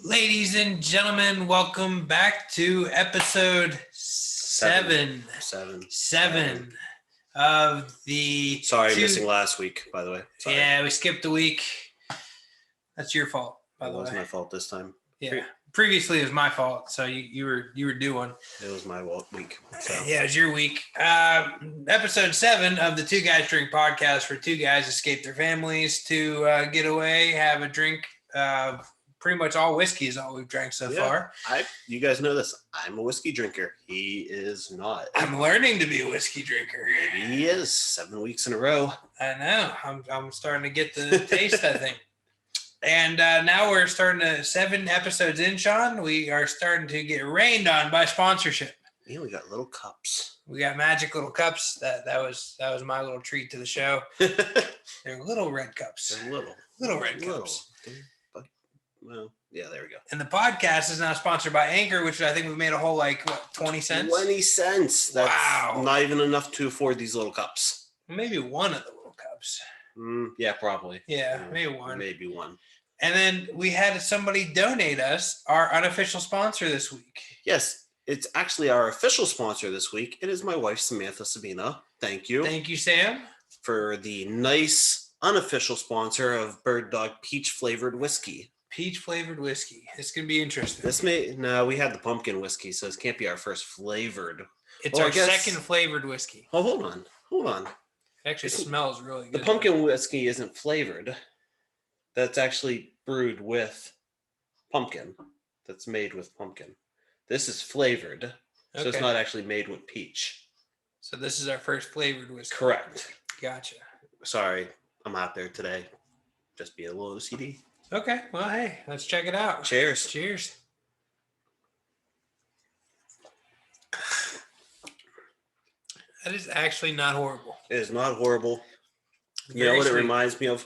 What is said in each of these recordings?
Ladies and gentlemen, welcome back to episode seven of the... Sorry, missing last week, by the way. Sorry. Yeah, we skipped a week. That's your fault, by the way. It was my fault this time. Yeah. Previously, it was my fault, so you were due one. It was my week. So. Yeah, it was your week. Episode 7 of the Two Guys Drink podcast, where two guys escape their families to get away, have a drink. Pretty much all whiskey is all we've drank so far. You guys know this. I'm a whiskey drinker. He is not. I'm learning to be a whiskey drinker. Maybe he is. 7 weeks in a row. I know. I'm starting to get the taste, I think. And now we're starting to 7 episodes in, Sean. We are starting to get rained on by sponsorship. Yeah, we got little cups. We got magic little cups. That was my little treat to the show. They're little red cups. They're little red cups. Well, yeah, there we go. And the podcast is now sponsored by Anchor, which I think we made a whole 20 cents? 20 cents. That's not even enough to afford these little cups. Maybe one of the little cups. Yeah, probably. Yeah, maybe one. Maybe one. And then we had somebody donate us our unofficial sponsor this week. Yes, it's actually our official sponsor this week. It is my wife, Samantha Sabina. Thank you. Thank you, Sam. For the nice unofficial sponsor of Bird Dog Peach Flavored Whiskey. Peach flavored whiskey. It's going to be interesting. We had the pumpkin whiskey, so this can't be our first flavored. It's our second flavored whiskey. Oh, hold on. It actually smells really good. The pumpkin whiskey isn't flavored. That's actually brewed with pumpkin. That's made with pumpkin. This is flavored, so it's not actually made with peach. So this is our first flavored whiskey. Correct. Gotcha. Sorry, I'm out there today. Just be a little OCD. Okay, well, hey, let's check it out. Cheers. Cheers. That is actually not horrible. It is not horrible. You know what it reminds me of?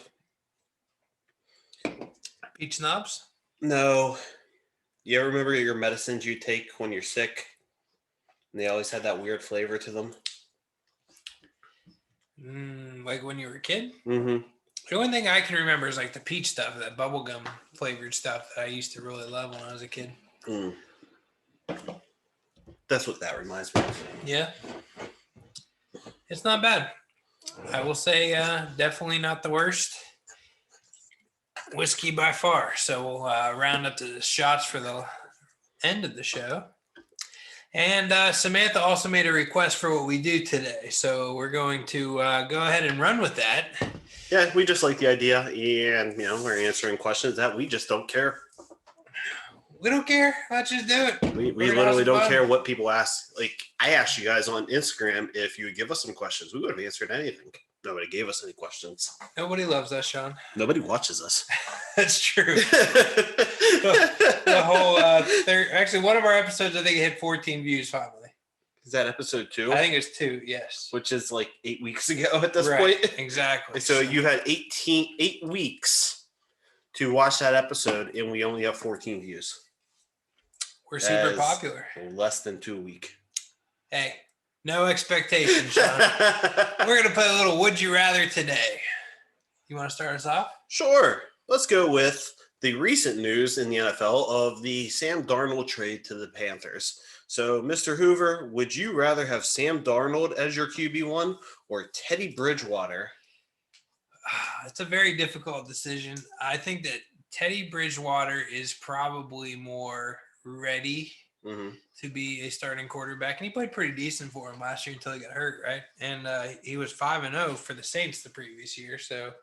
Peach snobs? No. You ever remember your medicines you take when you're sick? And they always had that weird flavor to them? Like when you were a kid? Mm-hmm. The only thing I can remember is the peach stuff, that bubblegum flavored stuff that I used to really love when I was a kid. That's what that reminds me of. Yeah. It's not bad. I will say definitely not the worst whiskey by far. So we'll round up the shots for the end of the show. And Samantha also made a request for what we do today. So we're going to go ahead and run with that. Yeah, we just like the idea, and we're answering questions that we just don't care. We don't care. Let's just do it. We literally don't care what people ask. I asked you guys on Instagram if you would give us some questions. We would have answered anything. Nobody gave us any questions. Nobody loves us, Sean. Nobody watches us. That's true. The whole actually, one of our episodes, I think it hit 14 views finally. Is that episode 2? I think it's 2, yes. Which is 8 weeks ago at this point. Exactly. So you had 8 weeks to watch that episode, and we only have 14 views. We're super popular. Less than 2 a week. Hey, no expectations, Sean. We're going to play a little Would You Rather today. You want to start us off? Sure. Let's go with the recent news in the NFL of the Sam Darnold trade to the Panthers. So, Mr. Hoover, would you rather have Sam Darnold as your QB1 or Teddy Bridgewater? It's a very difficult decision. I think that Teddy Bridgewater is probably more ready to be a starting quarterback. And he played pretty decent for him last year until he got hurt, right? And he was 5-0 for the Saints the previous year. So,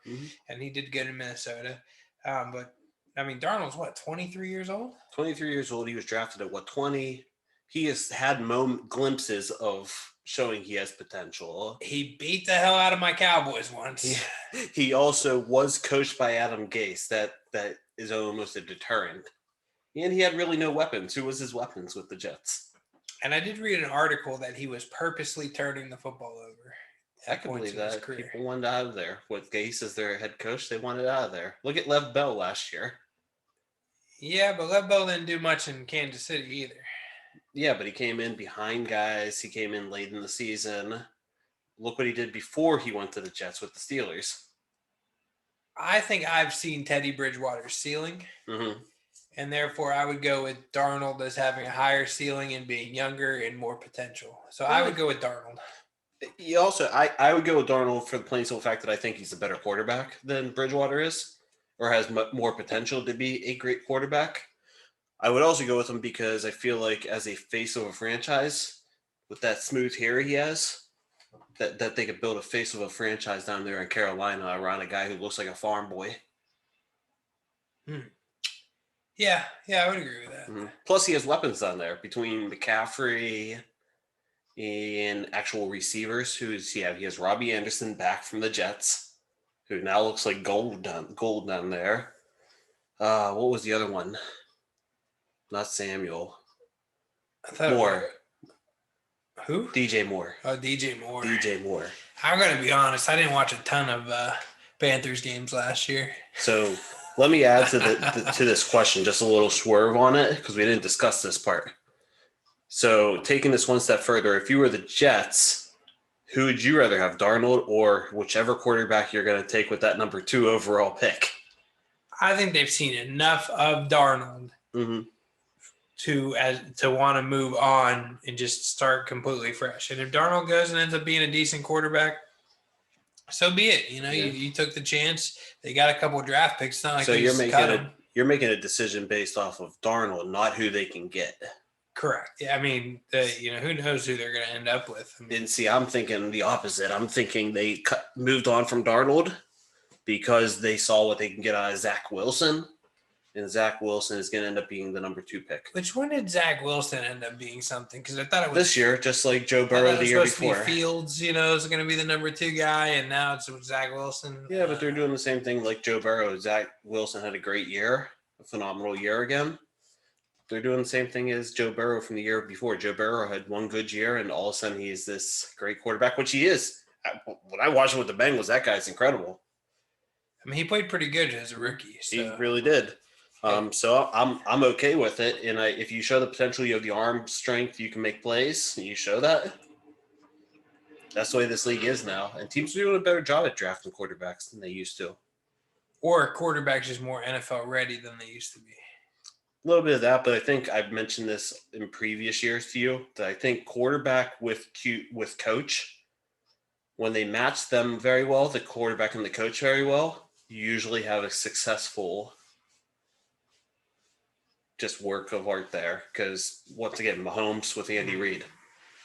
and he did good in Minnesota. But, Darnold's 23 years old? 23 years old. He was drafted at 20? He has had glimpses of showing he has potential. He beat the hell out of my Cowboys once. He also was coached by Adam Gase. That is almost a deterrent. And he had really no weapons. Who was his weapons with the Jets? And I did read an article that he was purposely turning the football over. I can believe that. People wanted out of there. With Gase as their head coach, they wanted out of there. Look at Lev Bell last year. Yeah, but Lev Bell didn't do much in Kansas City either. Yeah, but he came in behind guys. He came in late in the season. Look what he did before he went to the Jets with the Steelers. I think I've seen Teddy Bridgewater's ceiling. and therefore I would go with Darnold as having a higher ceiling and being younger and more potential. So I would go with Darnold. You also, I would go with Darnold for the plain simple fact that I think he's a better quarterback than Bridgewater is, or has more potential to be a great quarterback. I would also go with him because I feel like as a face of a franchise, with that smooth hair he has, that they could build a face of a franchise down there in Carolina around a guy who looks like a farm boy. Yeah, I would agree with that. Mm-hmm. Plus, he has weapons down there between McCaffrey and actual receivers. He has Robbie Anderson back from the Jets, who now looks like gold down there. What was the other one? Not Samuel. Moore. Who? DJ Moore. Oh, DJ Moore. DJ Moore. I'm going to be honest. I didn't watch a ton of Panthers games last year. So let me add to to this question, just a little swerve on it, because we didn't discuss this part. So taking this one step further, if you were the Jets, who would you rather have, Darnold or whichever quarterback you're going to take with that number 2 overall pick? I think they've seen enough of Darnold to want to move on and just start completely fresh. And if Darnold goes and ends up being a decent quarterback, so be it. You took the chance. They got a couple of draft picks. It's not like so you're making a decision based off of Darnold, not who they can get. Correct. Yeah, I mean, who knows who they're going to end up with. And see, I'm thinking the opposite. I'm thinking they moved on from Darnold because they saw what they can get out of Zach Wilson, and Zach Wilson is going to end up being the number 2 pick. Which one did Zach Wilson end up being something? Because I thought it was this year, just like Joe Burrow the year before. Fields, is going to be the number 2 guy, and now it's Zach Wilson. Yeah, but they're doing the same thing like Joe Burrow. Zach Wilson had a great year, a phenomenal year again. They're doing the same thing as Joe Burrow from the year before. Joe Burrow had one good year, and all of a sudden he's this great quarterback, which he is. When I watched him with the Bengals, that guy's incredible. I mean, he played pretty good as a rookie. So. He really did. So I'm okay with it. And if you show the potential, you have the arm strength, you can make plays. You show that. That's the way this league is now. And teams are doing a better job at drafting quarterbacks than they used to. Or quarterbacks just more NFL ready than they used to be. A little bit of that, but I think I've mentioned this in previous years to you, that I think quarterback with coach, when they match them very well, the quarterback and the coach very well, you usually have a successful just work of art there. Because once again, Mahomes with Andy Reid.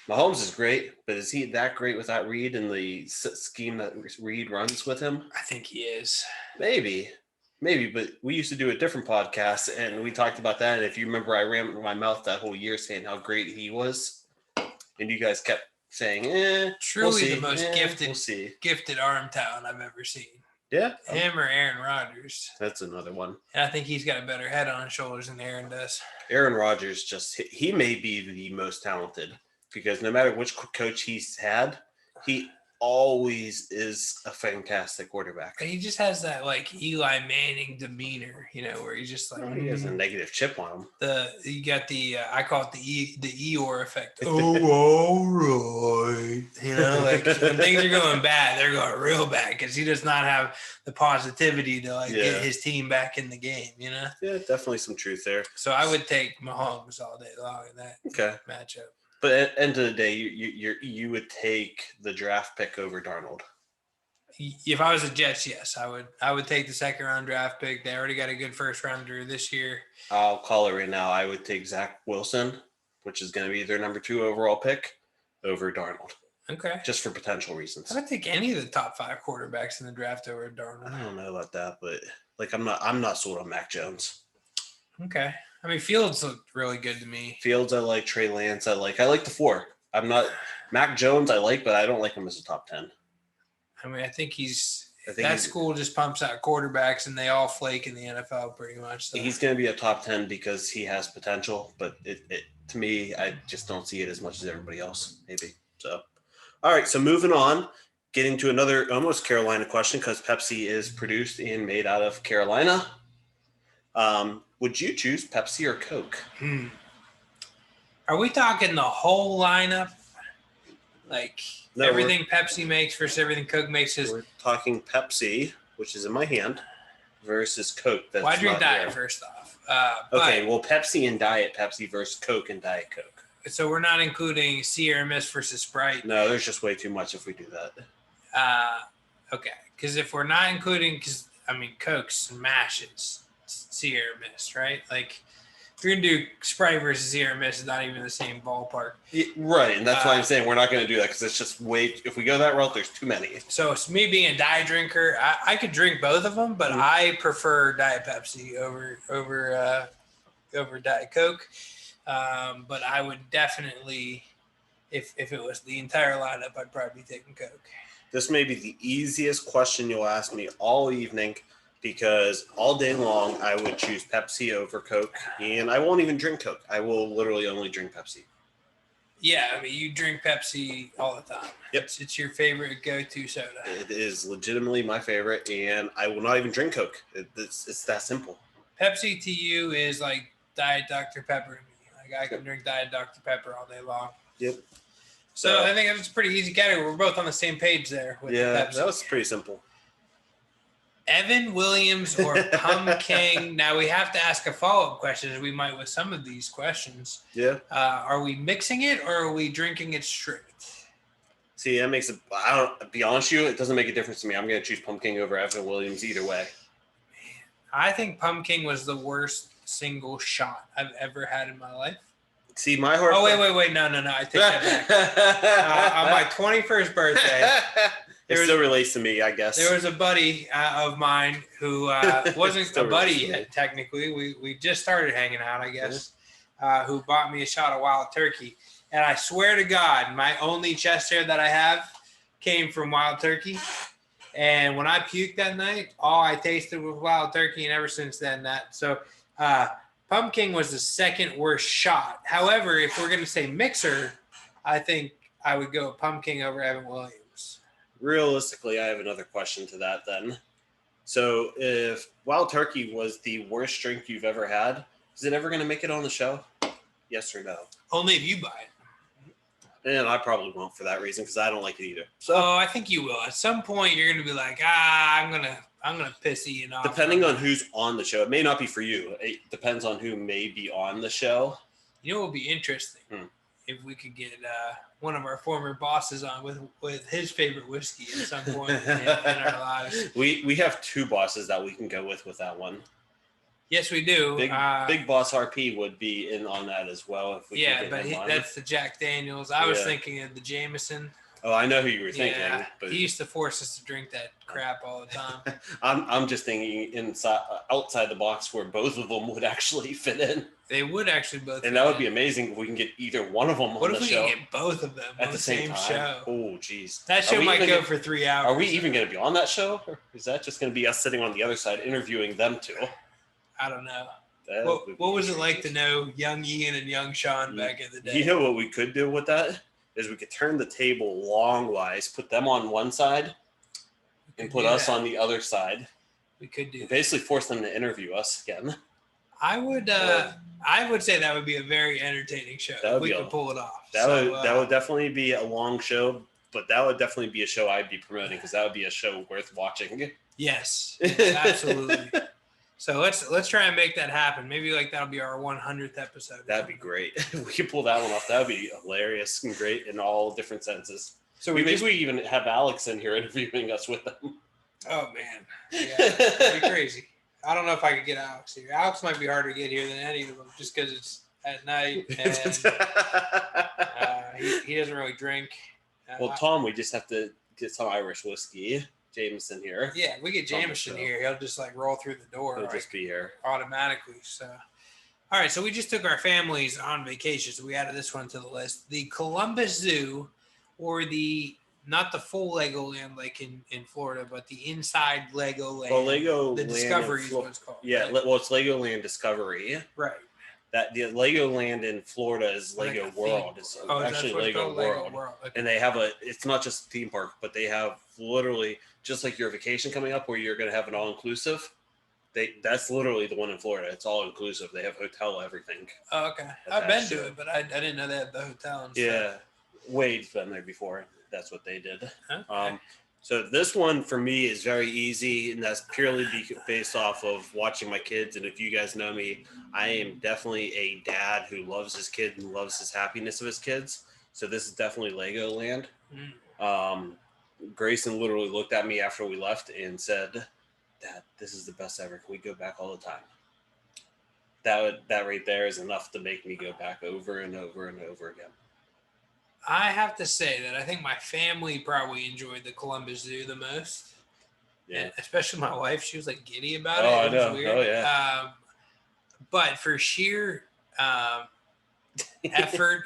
Mahomes is great, but is he that great without Reid and the scheme that Reid runs with him? I think he is. Maybe, but we used to do a different podcast, and we talked about that. And if you remember, I ran my mouth that whole year saying how great he was, and you guys kept saying, truly the most gifted arm talent I've ever seen. Yeah. Him or Aaron Rodgers. That's another one. And I think he's got a better head on his shoulders than Aaron does. Aaron Rodgers he may be the most talented, because no matter which coach he's had, he always is a fantastic quarterback. He just has that like Eli Manning demeanor, where he's just like he has a negative chip on him. You got the I call it the Eeyore effect. All right, like when things are going bad, they're going real bad because he does not have the positivity to get his team back in the game. Yeah, definitely some truth there. So I would take Mahomes all day long in that matchup. But at the end of the day, you would take the draft pick over Darnold. If I was the Jets, yes, I would take the 2nd round draft pick. They already got a good first rounder this year. I'll call it right now. I would take Zach Wilson, which is going to be their number 2 overall pick, over Darnold. Okay. Just for potential reasons. I would take any of the top 5 quarterbacks in the draft over Darnold. I don't know about that, but I'm not sold on Mac Jones. Okay. I mean, Fields looked really good to me. Fields, I like. Trey Lance, I like. I like the 4. I'm not Mac Jones. I like, but I don't like him as a top 10. I mean, I think school just pumps out quarterbacks, and they all flake in the NFL pretty much. So. He's going to be a top 10 because he has potential, but it to me, I just don't see it as much as everybody else. Maybe so. All right, so moving on, getting to another almost Carolina question, because Pepsi is produced and made out of Carolina. Would you choose Pepsi or Coke? Are we talking the whole lineup? Like everything Pepsi makes versus everything Coke makes? We're talking Pepsi, which is in my hand, versus Coke. That's well, I drink not Diet here. first off. Okay, well, Pepsi and Diet Pepsi versus Coke and Diet Coke. So we're not including Sierra Mist versus Sprite. No, there's just way too much if we do that. Okay, because if we're not including, Coke smashes Sierra Mist, right? Like, if you're gonna do Sprite versus Sierra Mist, it's not even the same ballpark. Yeah, right, and that's why I'm saying we're not going to do that because it's just way. If we go that route, there's too many. So it's me being a diet drinker. I could drink both of them, but I prefer Diet Pepsi over Diet Coke. But I would definitely, if it was the entire lineup, I'd probably be taking Coke. This may be the easiest question you'll ask me all evening because all day long I would choose Pepsi over Coke, and I won't even drink Coke. I will literally only drink Pepsi. Yeah, you drink Pepsi all the time. Yep. It's your favorite go-to soda. It is legitimately my favorite, and I will not even drink Coke. It's that simple. Pepsi to you is like Diet Dr. Pepper to me. Like, I can drink Diet Dr. Pepper all day long. Yep. So I think it's a pretty easy category. We're both on the same page there. With Pepsi. That was pretty simple. Evan Williams or Pumpkin? Now we have to ask a follow-up question, as we might with some of these questions. Yeah. Are we mixing it or are we drinking it straight? See, that makes it. I don't. Be honest with you, it doesn't make a difference to me. I'm going to choose Pumpkin over Evan Williams either way. I think Pumpkin was the worst single shot I've ever had in my life. See, my heart. Oh, wait. No. I take that back. On my 21st birthday. It still relates to me, I guess. There was a buddy of mine who wasn't a buddy yet, technically. We just started hanging out, I guess, who bought me a shot of Wild Turkey. And I swear to God, my only chest hair that I have came from Wild Turkey. And when I puked that night, all I tasted was Wild Turkey. And ever since then, Pumpkin was the second worst shot. However, if we're going to say mixer, I think I would go Pumpkin over Evan Williams. Realistically, I have another question to that then. So if Wild Turkey was the worst drink you've ever had, is it ever going to make it on the show? Yes or no? Only if you buy it. And I probably won't for that reason because I don't like it either. So I think you will. At some point, you're going to be like, I'm gonna piss Ian off. Depending on who's on the show, it may not be for you. It depends on who may be on the show. You know what would be interesting if we could get one of our former bosses on with his favorite whiskey at some point in our lives. We have two bosses that we can go with that one. Yes, we do. Big Boss RP would be in on that as well. If we that's the Jack Daniels. I was thinking of the Jameson. Oh, I know who you were thinking. Yeah, but he used to force us to drink that crap all the time. I'm just thinking outside the box where both of them would actually fit in. They would actually both. And that would be amazing if we can get either one of them on the show. What if we can get both of them at the same time? Show? Oh, geez. That show might go for 3 hours. Are we even going to be on that show? Or is that just going to be us sitting on the other side interviewing them two? I don't know. What was it like to know young Ian and young Sean back in the day? You know what we could do with that? Is we could turn the table long-wise, put them on one side, and put us on the other side. We could do that. Basically force them to interview us again. I would say that would be a very entertaining show if we could pull it off. That would definitely be a long show, but that would definitely be a show I'd be promoting because that would be a show worth watching. Yes, absolutely. So let's try and make that happen. Maybe that'll be our 100th episode. That'd be great. If we could pull that one off. That'd be hilarious and great in all different senses. So we even have Alex in here interviewing us with them. Oh man, yeah, that'd be crazy. I don't know if I could get Alex here. Alex might be harder to get here than any of them, just because it's at night and he doesn't really drink. Well, Tom, we just have to get some Irish whiskey. Jameson here. Yeah, we get Jameson here. He'll just roll through the door. He'll just be here automatically. So, all right. So we just took our families on vacation. So we added this one to the list: the Columbus Zoo, or not the full Legoland like in Florida, but the inside Legoland. Well, the Discovery is what it's called. Yeah, right? Well, it's Legoland Discovery. Right. That the Legoland in Florida is Lego World. It's actually Lego World. Okay. And they have it's not just a theme park, but they have literally just like your vacation coming up where you're going to have an all-inclusive. That's literally the one in Florida. It's all-inclusive. They have hotel, everything. Oh, okay. I've been to it, but I didn't know they had the hotel and stuff. Yeah. Wade's been there before. That's what they did. Okay. So this one for me is very easy, and that's purely based off of watching my kids. And if you guys know me, I am definitely a dad who loves his kid and loves his happiness of his kids. So this is definitely Legoland. Grayson literally looked at me after we left and said, "Dad, this is the best ever. Can we go back all the time?" That right there is enough to make me go back over and over and over again. I have to say that I think my family probably enjoyed the Columbus Zoo the most. Yeah. And especially my wife. She was like giddy about it. I It know. was weird. Oh, yeah. But for sheer effort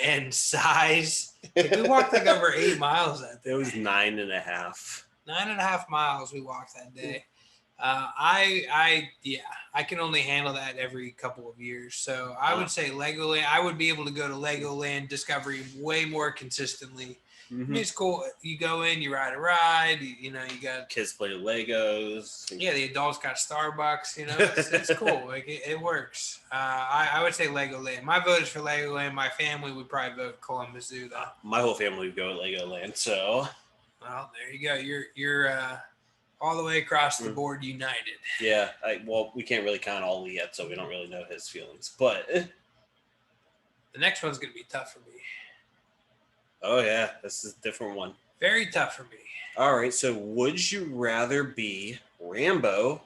and size, we walked like over 8 miles that day. It was 9.5. 9.5 miles we walked that day. I can only handle that every couple of years. So I would say Legoland. I would be able to go to Legoland Discovery way more consistently. I mean, it's cool. You go in, you ride a ride. You got kids play Legos. Yeah, the adults got Starbucks. It's cool. Like it works. I would say Legoland. My vote is for Legoland. My family would probably vote Columbus Zoo though. My whole family would go at Legoland. So, well, there you go. You're all the way across the board united. Yeah. We can't really count Ollie yet, so we don't really know his feelings. But the next one's gonna be tough for me. Oh yeah, this is a different one. Very tough for me. All right, so would you rather be Rambo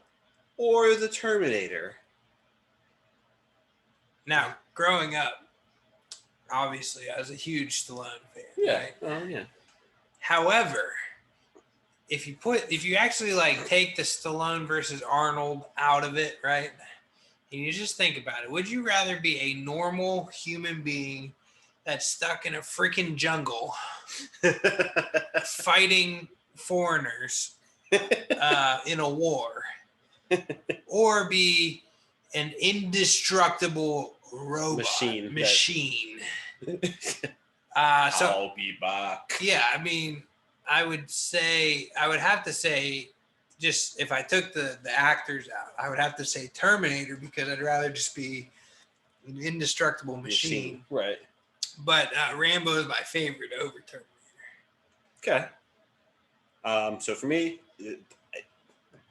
or the Terminator? Now, growing up, obviously, I was a huge Stallone fan. Yeah. Right? Oh yeah. However, if you actually like take the Stallone versus Arnold out of it, right? And you just think about it, would you rather be a normal human being that's stuck in a freaking jungle fighting foreigners in a war, or be an indestructible robot machine? I'll be back. Yeah, I mean, I would have to say, just if I took the actors out, I would have to say Terminator, because I'd rather just be an indestructible machine. Right. But Rambo is my favorite over Terminator. Okay. So for me,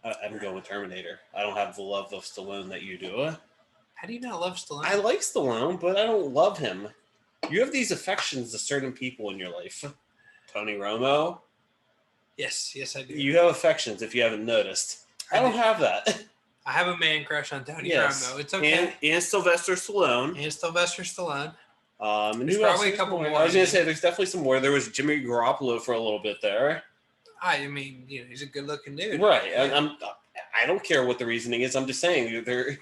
I'm going with Terminator. I don't have the love of Stallone that you do. How do you not love Stallone? I like Stallone, but I don't love him. You have these affections to certain people in your life. Tony Romo. Yes, I do. You have affections, if you haven't noticed. I don't have that. I have a man crush on Tony Romo. It's okay. And Sylvester Stallone. And there's probably a couple more. I was going to say, there's definitely some more. There was Jimmy Garoppolo for a little bit there. I mean, he's a good-looking dude. Right. I don't care what the reasoning is. I'm just saying they're.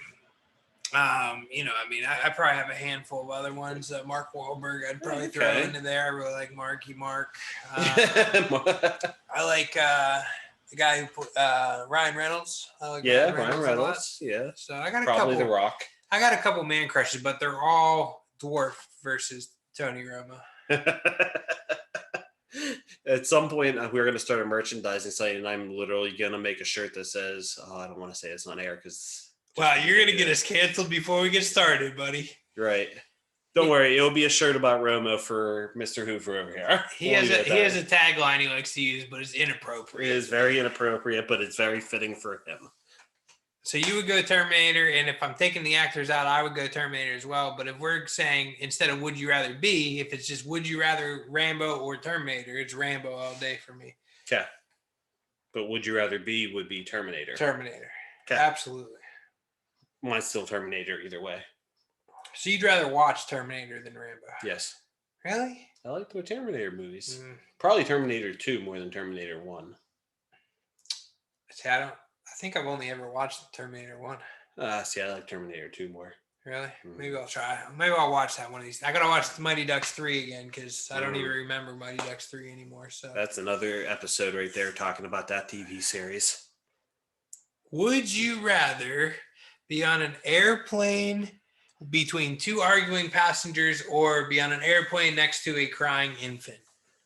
I probably have a handful of other ones. Mark Wahlberg, I'd probably throw into there. I really like Marky Mark. I like the guy who put Ryan Reynolds. Ryan Reynolds. Yeah. So I got probably The Rock. I got a couple man crushes, but they're all dwarf versus Tony Romo. At some point, we're going to start a merchandising site, and I'm literally going to make a shirt that says, I don't want to say it's on air because. Wow, you're going to get us canceled before we get started, buddy. Right. Don't worry. It'll be a shirt about Romo for Mr. Hoover over here. He has a tagline he likes to use, but it's inappropriate. It is very inappropriate, but it's very fitting for him. So you would go Terminator, and if I'm taking the actors out, I would go Terminator as well. But if we're saying instead of would you rather be, if it's just would you rather Rambo or Terminator, it's Rambo all day for me. Okay. But would you rather be would be Terminator. Terminator. Okay. Absolutely. Mine's still Terminator either way. So you'd rather watch Terminator than Rambo? Yes. Really? I like the Terminator movies. Probably Terminator 2 more than Terminator 1. See, I think I've only ever watched Terminator 1. See, I like Terminator 2 more. Really? Maybe I'll try. Maybe I'll watch that one of these. I gotta watch Mighty Ducks 3 again because I don't even remember Mighty Ducks 3 anymore. So that's another episode right there talking about that TV series. Would you rather be on an airplane between two arguing passengers or be on an airplane next to a crying infant?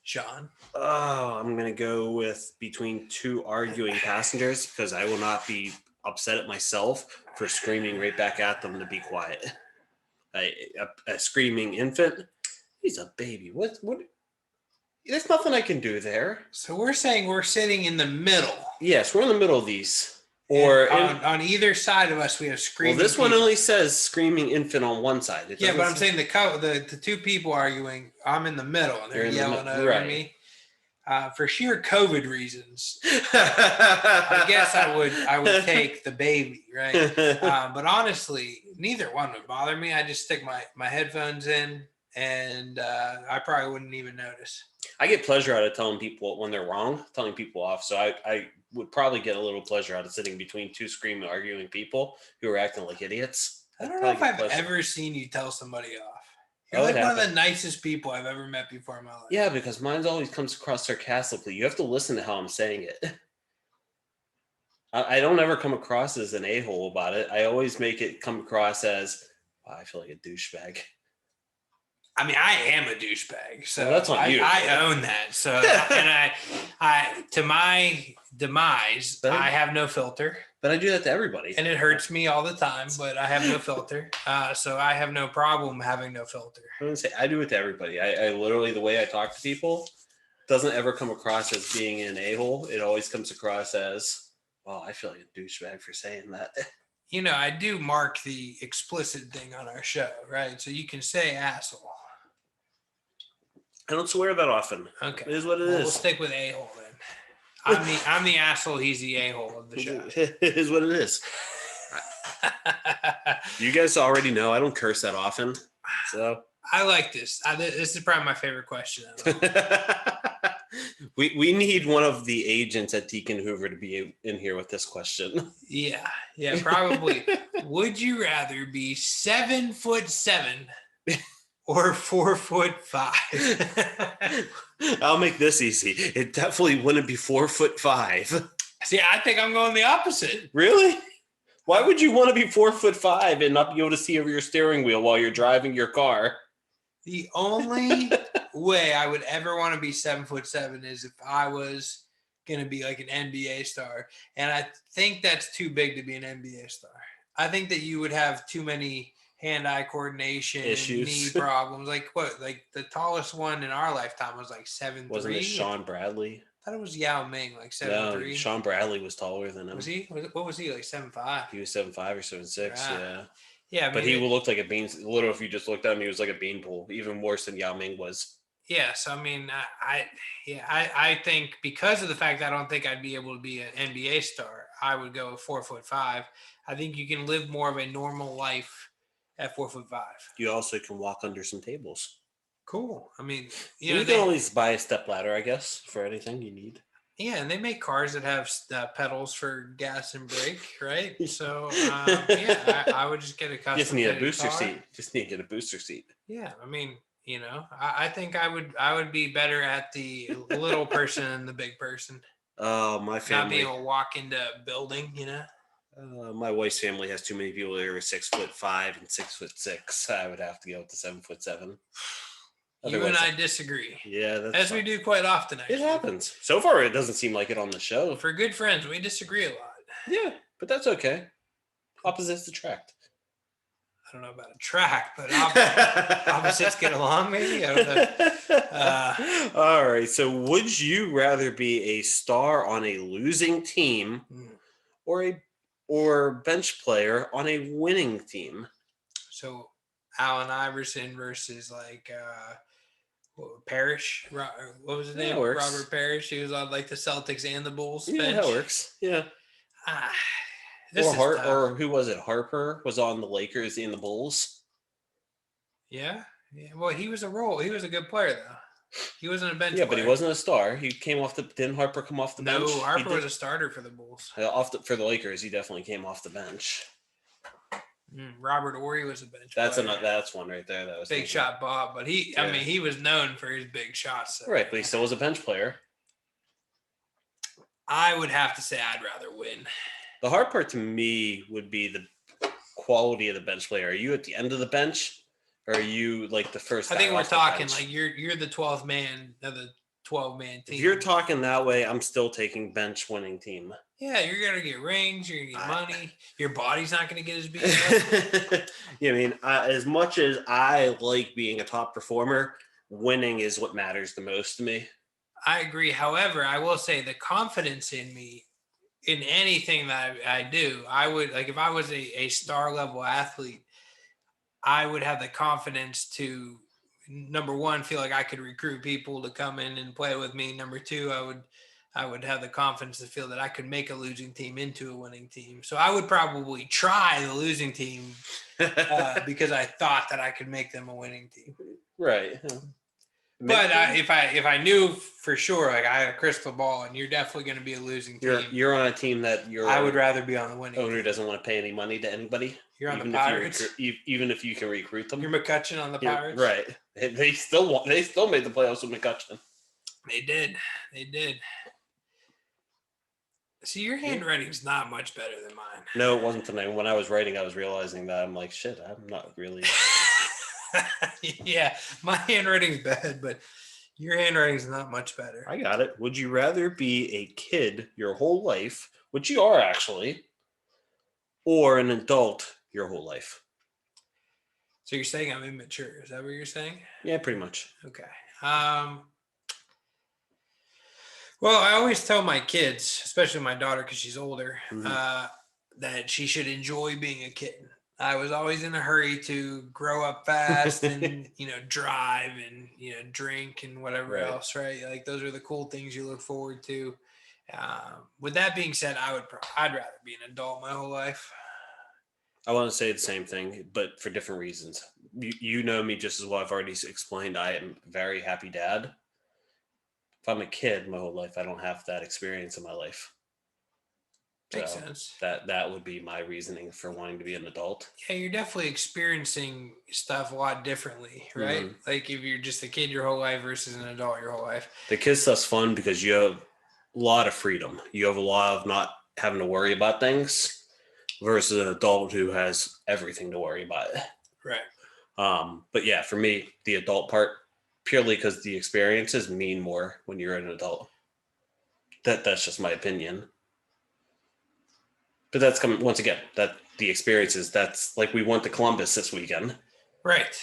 Sean? Oh, I'm going to go with between two arguing passengers because I will not be upset at myself for screaming right back at them to be quiet. A screaming infant? He's a baby. What? There's nothing I can do there. So we're saying we're sitting in the middle. Yes, we're in the middle of these. Or on either side of us, we have screaming. Well, this one only says screaming infant on one side. Yeah, but I'm saying the two people arguing, I'm in the middle, and they're yelling over me. For sheer COVID reasons, I guess I would take the baby, right? But honestly, neither one would bother me. I just stick my headphones in, and I probably wouldn't even notice. I get pleasure out of telling people when they're wrong, telling people off. So I would probably get a little pleasure out of sitting between two screaming, arguing people who are acting like idiots. I don't know if I've ever seen you tell somebody off. You're like one of the nicest people I've ever met before in my life. Yeah, because mine always comes across sarcastically. You have to listen to how I'm saying it. I don't ever come across as an a-hole about it. I always make it come across as, wow, I feel like a douchebag. I mean, I am a douchebag, so well, that's on you. I own that. So, and I to my demise, I have no filter. But I do that to everybody, and it hurts me all the time. But I have no filter, so I have no problem having no filter. I do it to everybody. I literally, the way I talk to people doesn't ever come across as being an a-hole. It always comes across as, well, I feel like a douchebag for saying that. You know, I do mark the explicit thing on our show, right? So you can say asshole. I don't swear that often. Okay. It is what it is. We'll stick with a-hole then. I'm the asshole. He's the a-hole of the show. It is what it is. You guys already know I don't curse that often. So I like this. This is probably my favorite question. We need one of the agents at Deacon Hoover to be in here with this question. Yeah, probably. Would you rather be 7'7" or 4'5"? I'll make this easy. It definitely wouldn't be 4'5". See, I think I'm going the opposite. Really? Why would you want to be 4'5" and not be able to see over your steering wheel while you're driving your car? The only way I would ever want to be 7'7" is if I was going to be like an NBA star. And I think that's too big to be an NBA star. I think that you would have too many hand-eye coordination issues, knee problems. Like the tallest one in our lifetime was like 7'3". Wasn't it Sean Bradley? I thought it was Yao Ming, like 7'3". No, Sean Bradley was taller than him. Was he? What was he, like 7'5"? He was 7'5" or 7'6", yeah. Yeah, but he looked like a bean. Literally, if you just looked at him, he was like a beanpole, even worse than Yao Ming was. Yeah, so I mean, I think because of the fact that I don't think I'd be able to be an NBA star, I would go 4'5". I think you can live more of a normal life at 4'5". You also can walk under some tables. Cool. I mean, you can always buy a step ladder, I guess, for anything you need. Yeah, and they make cars that have pedals for gas and brake, right? So, I would just get a custom. Just need a booster seat. Just need to get a booster seat. Yeah, I mean, I think I would be better at the little person than the big person. Oh, my family. Not being able to walk into a building, My wife's family has too many people that are 6'5" and 6'6". I would have to go with the 7'7". You and I disagree. Yeah, that's as fine. We do quite often. Actually. It happens. So far, it doesn't seem like it on the show. For good friends, we disagree a lot. Yeah, but that's okay. Opposites attract. I don't know about attract, but opposites get along. Maybe. I don't know. All right. So, would you rather be a star on a losing team, or bench player on a winning team? So, Allen Iverson versus Parrish. What was his name? Robert Parrish. He was on like the Celtics and the Bulls bench. Yeah, that works. Yeah. Or who was it? Harper was on the Lakers and the Bulls. Yeah. Well, he was a good player though. He wasn't a bench player. But he wasn't a star. He came off didn't Harper come off the bench? No, Harper was a starter for the Bulls. For the Lakers, he definitely came off the bench. Robert Horry was a bench player. That's one right there. That was big shot Bob, but he was known for his big shots. So. Right, but he still was a bench player. I would have to say I'd rather win. The hard part to me would be the quality of the bench player. Are you at the end of the bench, or are you like the first? I think we're talking like you're the 12th man of the 12-man team. If you're talking that way, I'm still taking bench winning team. Yeah, you're going to get rings. You're going to get money. Your body's not going to get as big. Yeah, I mean, as much as I like being a top performer, winning is what matters the most to me. I agree. However, I will say the confidence in me in anything that I do, I would like if I was a star level athlete, I would have the confidence to number one, feel like I could recruit people to come in and play with me. Number two, I would have the confidence to feel that I could make a losing team into a winning team. So I would probably try the losing team because I thought that I could make them a winning team. Right. But if I knew for sure, like I had a crystal ball, and you're definitely going to be a losing team. You're on a team that I would rather be on the winning owner team. doesn't want to pay any money to anybody. You're on the Pirates. Even if you can recruit them. You're McCutcheon on the Pirates. Right. They still made the playoffs with McCutcheon. They did. See, your handwriting's not much better than mine. No, it wasn't tonight. When I was writing, I was realizing that I'm like, shit, I'm not really. Yeah, my handwriting's bad, but your handwriting's not much better. I got it. Would you rather be a kid your whole life, which you are actually, or an adult your whole life? So you're saying I'm immature? Is that what you're saying? Yeah, pretty much. Okay. Well, I always tell my kids, especially my daughter because she's older, that she should enjoy being a kid. I was always in a hurry to grow up fast and, drive and, drink and whatever else, right? Like those are the cool things you look forward to. With that being said, I'd rather be an adult my whole life. I want to say the same thing, but for different reasons. You know me just as well. I've already explained I am a very happy dad. If I'm a kid my whole life, I don't have that experience in my life. Makes sense. That would be my reasoning for wanting to be an adult. Yeah, you're definitely experiencing stuff a lot differently, right? Mm-hmm. Like if you're just a kid your whole life versus an adult your whole life. The kid stuff's fun because you have a lot of freedom. You have a lot of not having to worry about things versus an adult who has everything to worry about. Right. But yeah, for me, the adult part, purely because the experiences mean more when you're an adult. That's just my opinion. But that's coming once again. That the experiences. That's like we went to Columbus this weekend. Right.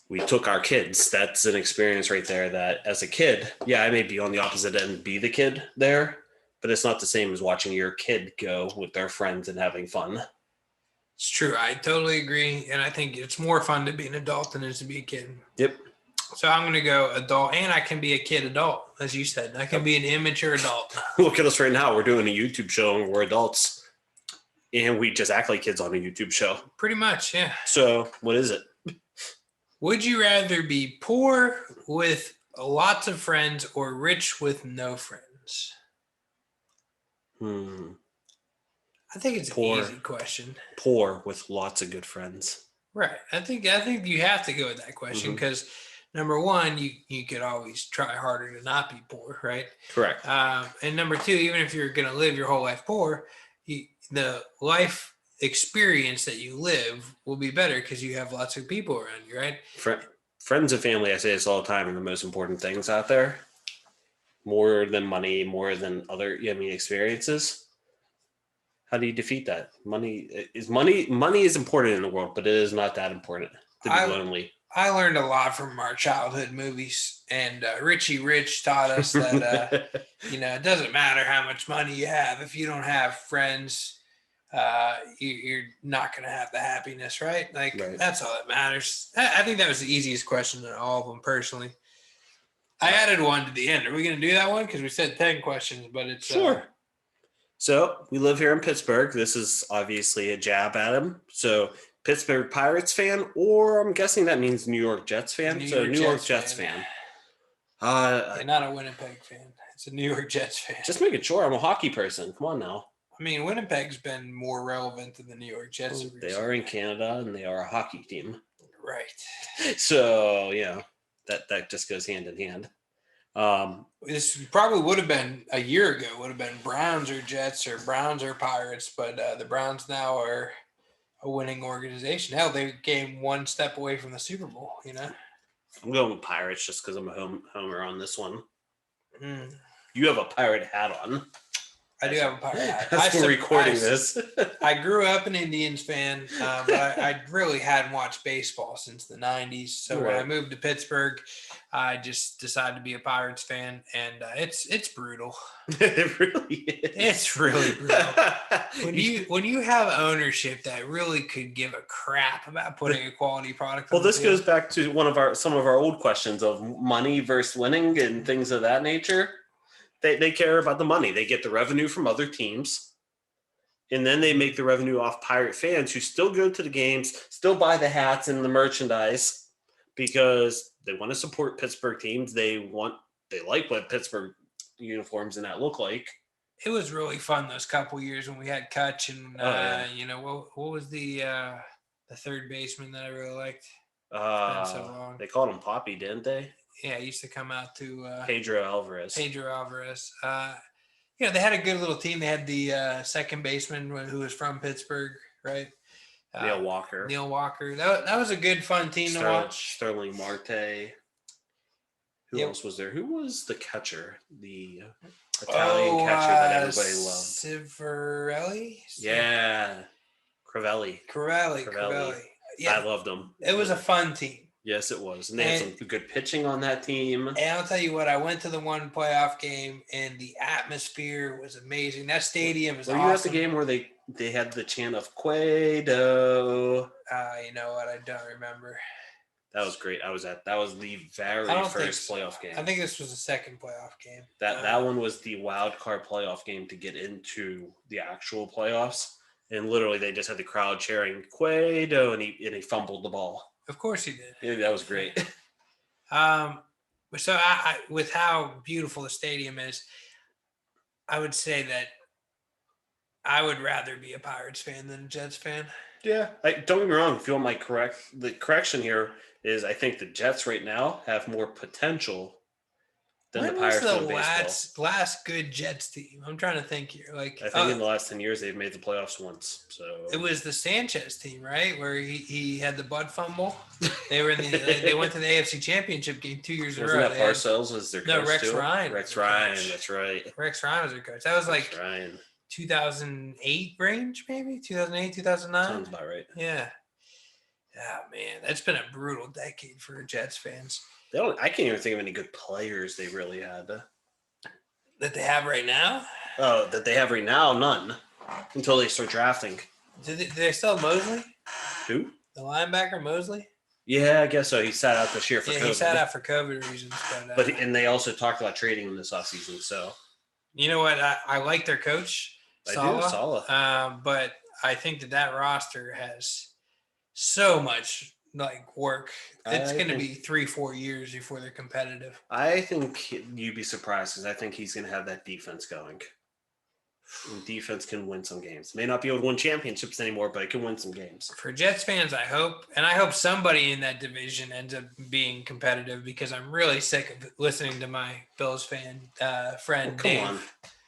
We took our kids. That's an experience right there. That as a kid, yeah, I may be on the opposite end, and be the kid there, but it's not the same as watching your kid go with their friends and having fun. It's true. I totally agree, and I think it's more fun to be an adult than it is to be a kid. Yep. So I'm going to go adult, and I can be a kid adult, as you said. I can be an immature adult. Look at us right now. We're doing a YouTube show, and we're adults, and we just act like kids on a YouTube show. Pretty much, yeah. So what is it? Would you rather be poor with lots of friends or rich with no friends? I think it's an easy question. Poor with lots of good friends. Right. I think you have to go with that question because number one, you could always try harder to not be poor, right? Correct. And number two, even if you're going to live your whole life poor, the life experience that you live will be better because you have lots of people around you, right? Friends and family, I say this all the time, are the most important things out there. More than money, more than other, experiences. How do you defeat that? Money is important in the world, but it is not that important to be lonely. I learned a lot from our childhood movies, and Richie Rich taught us that, it doesn't matter how much money you have. If you don't have friends, you're not going to have the happiness, right? That's all that matters. I think that was the easiest question of all of them, personally. I added one to the end. Are we going to do that one? Because we said 10 questions, but it's... Sure. So we live here in Pittsburgh. This is obviously a jab at him. So Pittsburgh Pirates fan, or I'm guessing that means New York Jets fan. New York Jets fan. Not a Winnipeg fan. It's a New York Jets fan. Just making sure. I'm a hockey person. Come on now. I mean, Winnipeg's been more relevant than the New York Jets. They are in Canada, and they are a hockey team. Right. So, that just goes hand in hand. This probably would have been a year ago, would have been Browns or Jets or Browns or Pirates, but the Browns now are a winning organization. Hell, they came one step away from the Super Bowl, I'm going with Pirates just because I'm a homer on this one. You have a pirate hat on. I do have a Pirate hat. As we're recording this. I grew up an Indians fan, but I really hadn't watched baseball since the 90s. So when I moved to Pittsburgh, I just decided to be a Pirates fan, and it's brutal. It really is. It's really brutal. When you have ownership that really could give a crap about putting a quality product. Well, this goes back to some of our old questions of money versus winning and things of that nature. They care about the money. They get the revenue from other teams, and then they make the revenue off Pirate fans who still go to the games, still buy the hats and the merchandise because they want to support Pittsburgh teams. They like what Pittsburgh uniforms and that look like. It was really fun those couple years when we had Kutch and what was the third baseman that I really liked? It's been so long. They called him Poppy, didn't they? Yeah, he used to come out to Pedro Alvarez. They had a good little team. They had the second baseman who was from Pittsburgh, right? Neil Walker. That was a good, fun team to watch. Sterling Marte. Who else was there? Who was the catcher? The Italian catcher that everybody loved. Civarelli? Yeah. Crivelli. Yeah. I loved him. It was a fun team. Yes, it was. And they had some good pitching on that team. And I'll tell you what, I went to the one playoff game, and the atmosphere was amazing. That stadium is awesome. Were you at the game where they had the chant of Cueto? You know what? I don't remember. That was great. That was the very first playoff game. I think this was the second playoff game. That one was the wild card playoff game to get into the actual playoffs. And literally, they just had the crowd cheering Cueto, and he fumbled the ball. Of course he did. Yeah, that was great. So I, with how beautiful the stadium is, I would say that I would rather be a Pirates fan than a Jets fan. Yeah. Don't get me wrong. If you want the correction here is I think the Jets right now have more potential than the Pirates in baseball. Last good Jets team? I'm trying to think here. I think in the last 10 years they've made the playoffs once. So it was the Sanchez team, right, where he had the butt fumble. They were they went to the AFC Championship game 2 years in a row. Wasn't that Parcells was their coach? No, Rex too? Ryan. Rex Ryan, that's right. Rex Ryan was their coach. That was like 2008 range, maybe 2008, 2009. Sounds about right. Yeah. Oh man, that's been a brutal decade for Jets fans. I can't even think of any good players they really had. That they have right now? Oh, that they have right now? None. Until they start drafting. Do they still have Mosley? Who? The linebacker Mosley? Yeah, I guess so. He sat out this year for COVID. He sat out for COVID reasons. And they also talked about trading him this offseason. So, you know what? I like their coach, Saleh. But I think that roster has so much work. It's going to be 3-4 years before they're competitive. I think you'd be surprised because I think he's going to have that defense going. And defense can win some games. May not be able to win championships anymore, but it can win some games. For Jets fans, I hope somebody in that division ends up being competitive because I'm really sick of listening to my Bills fan friend Dave. Come on.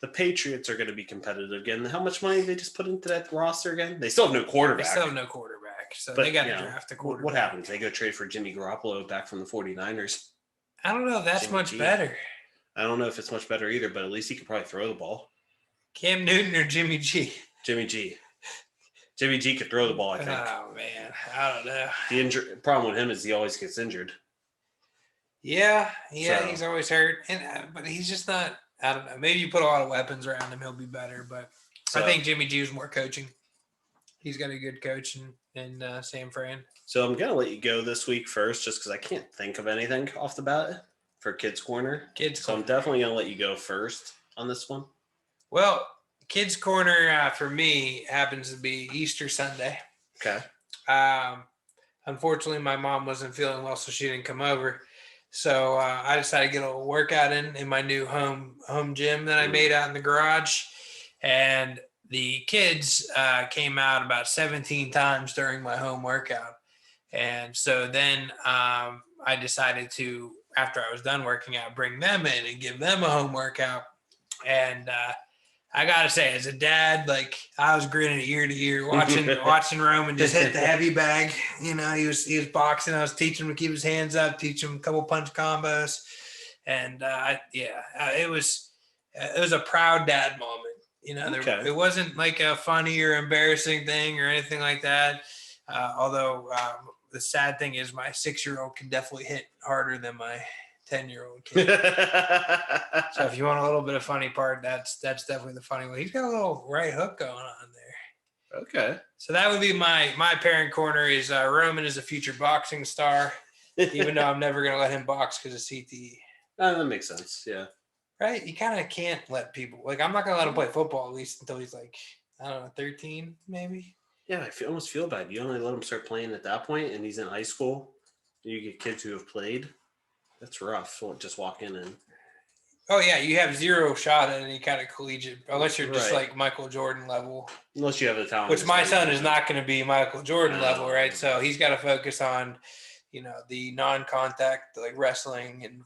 The Patriots are going to be competitive again. How much money did they just put into that roster again? They still have no quarterback. So they got to draft a quarterback. What happens? They go trade for Jimmy Garoppolo back from the 49ers. I don't know if that's much better. I don't know if it's much better either, but at least he could probably throw the ball. Cam Newton or Jimmy G? Jimmy G. Jimmy G could throw the ball, I think. Oh, man. I don't know. The problem with him is he always gets injured. Yeah, he's always hurt. But he's just not, I don't know. Maybe you put a lot of weapons around him, he'll be better. But I think Jimmy G is more coaching. He's got a good coach in Sam Fran. So I'm going to let you go this week first just because I can't think of anything off the bat for Kids Corner. So I'm definitely going to let you go first on this one. Well, Kids Corner for me happens to be Easter Sunday. Okay. Unfortunately, my mom wasn't feeling well, so she didn't come over. So I decided to get a little workout in my new home gym that I made out in the garage. And the kids came out about 17 times during my home workout. And so then I decided to, after I was done working out, bring them in and give them a home workout. And I got to say, as a dad, I was grinning ear to ear watching Roman just hit the heavy bag. You know, he was boxing. I was teaching him to keep his hands up, teach him a couple punch combos. And it was a proud dad moment. It wasn't like a funny or embarrassing thing or anything like that. Although the sad thing is my 6-year-old can definitely hit harder than my 10-year-old kid. So if you want a little bit of funny part, that's definitely the funny one. He's got a little right hook going on there. Okay. So that would be my parent corner is Roman is a future boxing star, even though I'm never going to let him box because of CTE. That makes sense. Yeah. Right? You kind of can't let people, like, I'm not going to let him play football at least until he's like, I don't know, 13 maybe. Yeah, I almost feel bad. You only let him start playing at that point, and he's in high school. You get kids who have played. That's rough. Just walk in and. Oh yeah, you have zero shot at any kind of collegiate, unless you're just like Michael Jordan level. Unless you have the talent. Which my son is not going to be Michael Jordan level, right? So he's got to focus on, the non-contact, like wrestling and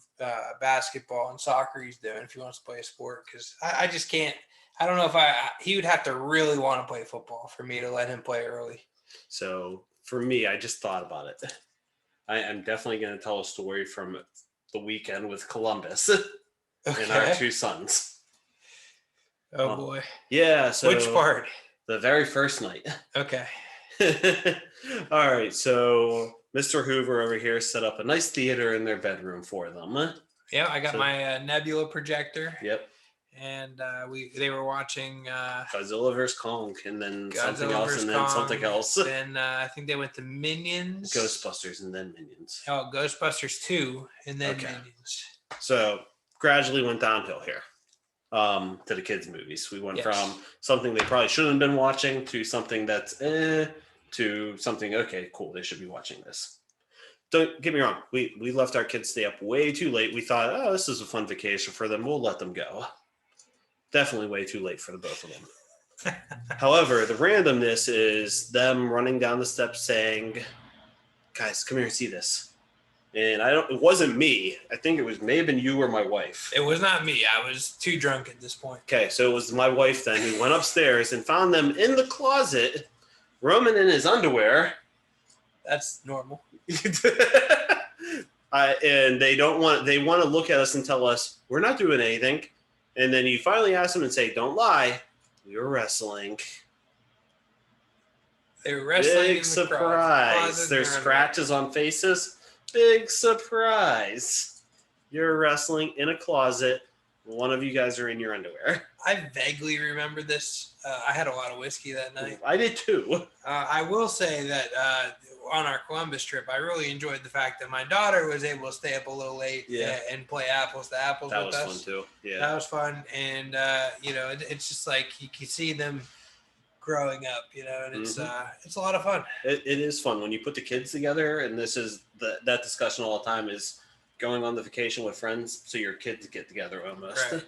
basketball and soccer he's doing if he wants to play a sport. Because I just can't. I don't know if he would have to really want to play football for me to let him play early. So for me, I just thought about it. I'm definitely going to tell a story from the weekend with Columbus and our 2 sons. Oh boy. Yeah. So which part? The very first night. Okay. All right. So Mr. Hoover over here set up a nice theater in their bedroom for them. Yeah, I got my Nebula projector. Yep. And they were watching Godzilla vs. Kong, and then something else, and then Kong, something else. Then I think they went to Minions, Ghostbusters, and then Minions. Oh, Ghostbusters 2, and then Minions. So gradually went downhill here to the kids' movies. We went from something they probably shouldn't have been watching to something that's to something okay, cool. They should be watching this. Don't get me wrong. We left our kids stay up way too late. We thought, oh, this is a fun vacation for them. We'll let them go. Definitely way too late for the both of them. However, the randomness is them running down the steps saying, guys, come here and see this. And it wasn't me. I think it may have been you or my wife. It was not me. I was too drunk at this point. Okay, so it was my wife then who went upstairs and found them in the closet, Roman in his underwear. That's normal. And they want to look at us and tell us we're not doing anything. And then you finally ask them and say, don't lie, we were wrestling. They were wrestling. Big surprise. There's scratches on faces. Big surprise. You're wrestling in a closet. One of you guys are in your underwear. I vaguely remember this. I had a lot of whiskey that night. I did too. I will say that on our Columbus trip, I really enjoyed the fact that my daughter was able to stay up a little late and play apples to apples with us. That was fun too. Yeah, that was fun, and it's just like you can see them growing up, and it's a lot of fun. It is fun when you put the kids together, and this is that discussion all the time is going on the vacation with friends, so your kids get together almost. Right.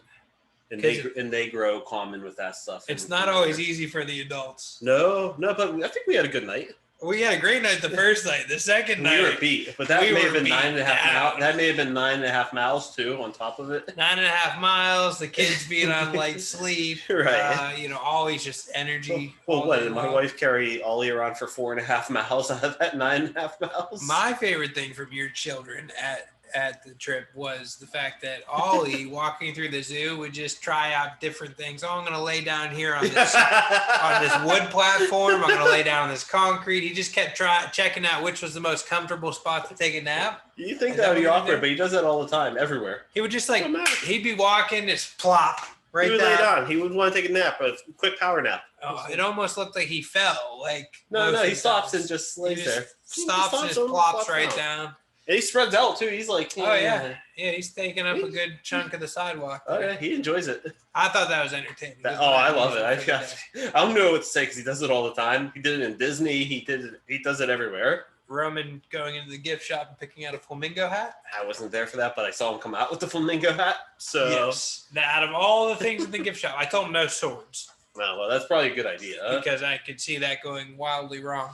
And they grow common with that stuff. It's not always easy for the adults. No, but I think we had a good night. We had a great night the first night. The second night, we were beat, but that may have been 9.5 miles. That may have been 9.5 miles too. On top of it, 9.5 miles. The kids being on light sleep, right? Always just energy. Well, what did my wife carry Ollie around for 4.5 miles out of that 9.5 miles? My favorite thing from your children at the trip was the fact that Ollie walking through the zoo would just try out different things. Oh, I'm going to lay down here on this wood platform. I'm going to lay down on this concrete. He just kept checking out which was the most comfortable spot to take a nap. You think that would be awkward, but he does that all the time, everywhere. He would just he'd be walking, just plop right He would down. lay down. He would want to take a nap, a quick power nap. Oh, it almost looked like he fell. No, he stops and just lays there. Stops and just plops right down. And he spreads out too. He's like, oh yeah, he's taking up a good chunk of the sidewalk. Oh yeah, he enjoys it. I thought that was entertaining. I love it. I don't know what to say because he does it all the time. He did it in Disney. He does it everywhere. Roman going into the gift shop and picking out a flamingo hat. I wasn't there for that, but I saw him come out with the flamingo hat. So yes, out of all the things in the gift shop, I told him no swords. No, well, that's probably a good idea because I could see that going wildly wrong.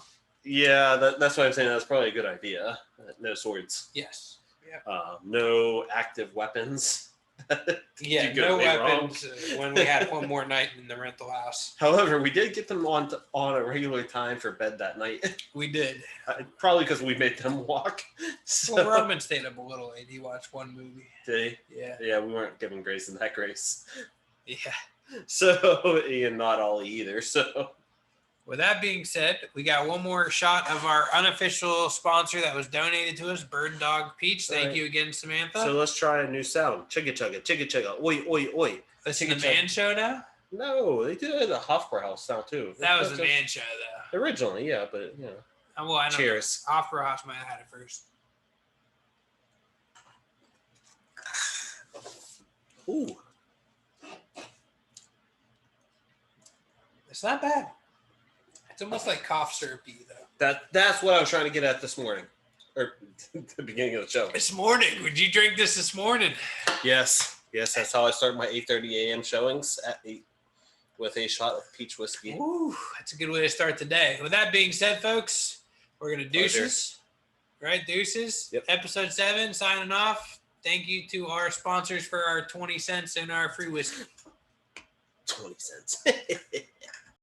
Yeah, that's why I'm saying that's probably a good idea. No swords. Yes. Yeah. No active weapons. Yeah, no weapons when we had one more night in the rental house. However, we did get them on a regular time for bed that night. We did. Probably because we made them walk. So. Well, Roman stayed up a little late. He watched one movie. Did he? Yeah. Yeah, we weren't giving Grayson that grace. Yeah. So, and not Ollie either. So, with that being said, we got one more shot of our unofficial sponsor that was donated to us, Bird Dog Peach. Thank you again, Samantha. So let's try a new sound. Chugga chugga, chugga chugga, oi oi oi. Listen to Man Show now? No, they did a Hofbrauhaus sound too. That was a Man Show though. Originally, yeah, but you know. Well, I know. Cheers. Hofbrauhaus might have had it first. Ooh. It's not bad. It's almost like cough syrupy, though. That's what I was trying to get at this morning, or the beginning of the show. This morning, would you drink this morning? Yes, that's how I start my 8:30 a.m. showings at 8 with a shot of peach whiskey. Ooh, that's a good way to start the day. With that being said, folks, we're gonna deuces, right? Deuces. Yep. Episode 7, signing off. Thank you to our sponsors for our 20 cents and our free whiskey. 20 cents.